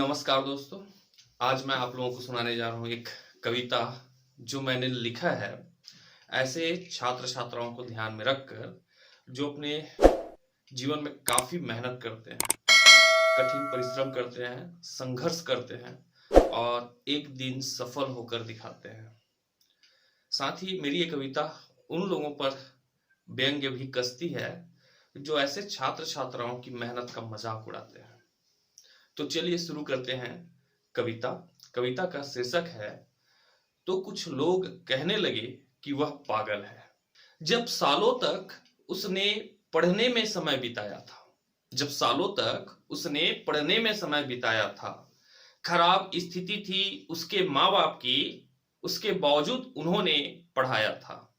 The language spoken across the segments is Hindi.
नमस्कार दोस्तों। आज मैं आप लोगों को सुनाने जा रहा हूँ एक कविता जो मैंने लिखा है ऐसे छात्र छात्राओं को ध्यान में रखकर जो अपने जीवन में काफी मेहनत करते हैं, कठिन परिश्रम करते हैं, संघर्ष करते हैं और एक दिन सफल होकर दिखाते हैं। साथ ही मेरी ये कविता उन लोगों पर व्यंग्य भी कसती है जो ऐसे छात्र छात्राओं की मेहनत का मजाक उड़ाते हैं। तो चलिए शुरू करते हैं कविता। कविता का शीर्षक है तो कुछ लोग कहने लगे कि वह पागल है। जब सालों तक उसने पढ़ने में समय बिताया था, खराब स्थिति थी उसके माँ बाप की, उसके बावजूद उन्होंने पढ़ाया था।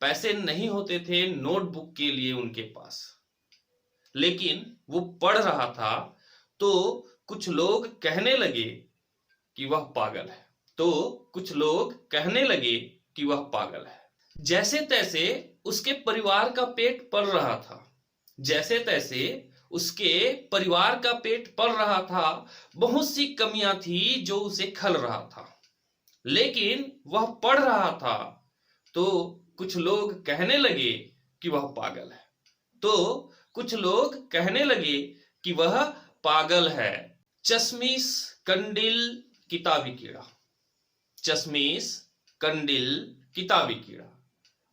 पैसे नहीं होते थे नोटबुक के लिए उनके पास, लेकिन वो पढ़ रहा था। तो कुछ लोग कहने लगे कि वह पागल है। जैसे तैसे उसके परिवार का पेट पल रहा था, बहुत सी कमियां थी जो उसे खल रहा था, लेकिन वह पढ़ रहा था। तो कुछ लोग कहने लगे कि वह पागल है। चश्मिश कंडिल किताबी कीड़ा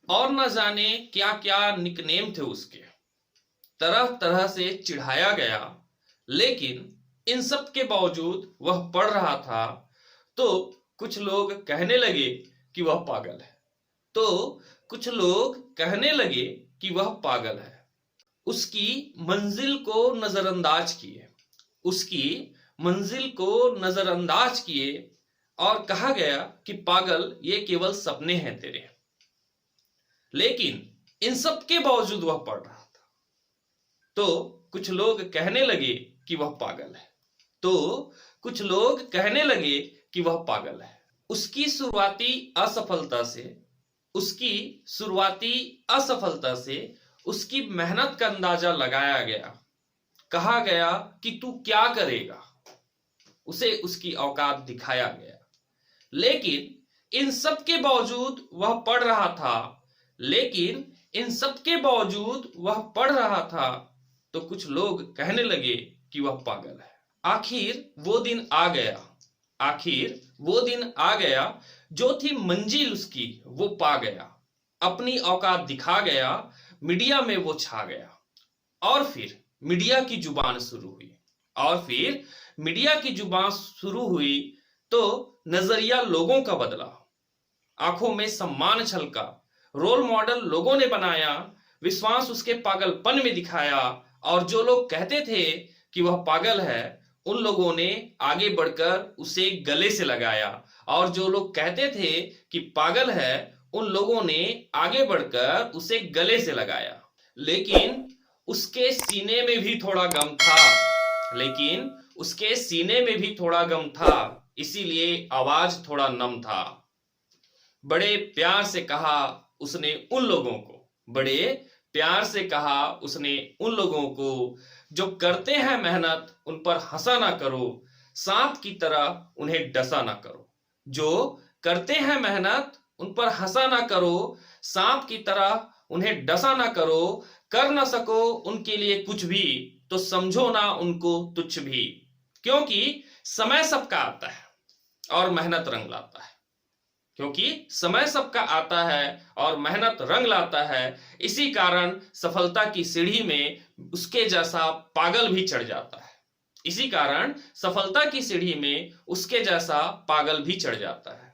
और न जाने क्या क्या निकनेम थे उसके, तरह तरह से चिढ़ाया गया, लेकिन इन सब के बावजूद वह पढ़ रहा था। तो कुछ लोग कहने लगे कि वह पागल है। उसकी मंजिल को नजरअंदाज किए और कहा गया कि पागल ये केवल सपने हैं तेरे, लेकिन इन सब के बावजूद वह पढ़ रहा था। तो कुछ लोग कहने लगे कि वह पागल है। उसकी शुरुआती असफलता से उसकी मेहनत का अंदाजा लगाया गया। कहा गया कि तू क्या करेगा, उसे उसकी औकात दिखाया गया, लेकिन इन सब के बावजूद वह पढ़ रहा था। तो कुछ लोग कहने लगे कि वह पागल है। आखिर वो दिन आ गया जो थी मंजिल उसकी वो पा गया, अपनी औकात दिखा गया, मीडिया में वो छा गया। और फिर मीडिया की जुबान शुरू हुई तो नजरिया लोगों का बदला, आंखों में सम्मान छलका, रोल मॉडल लोगों ने बनाया, विश्वास उसके पागलपन में दिखाया। और जो लोग कहते थे कि वह पागल है, उन लोगों ने आगे बढ़कर उसे गले से लगाया, और जो लोग कहते थे कि पागल है, उन लोगों ने आगे बढ़कर उसे गले से लगाया। लेकिन उसके सीने में भी थोड़ा गम था, इसीलिए आवाज थोड़ा नम था। बड़े प्यार से कहा उसने उन लोगों को जो करते हैं मेहनत उन पर हंसा ना करो, सांप की तरह उन्हें डसा ना करो। कर ना सको उनके लिए कुछ भी, तो समझो ना उनको तुच्छ भी, क्योंकि समय सबका आता है और मेहनत रंग लाता है। इसी कारण सफलता की सीढ़ी में उसके जैसा पागल भी चढ़ जाता है।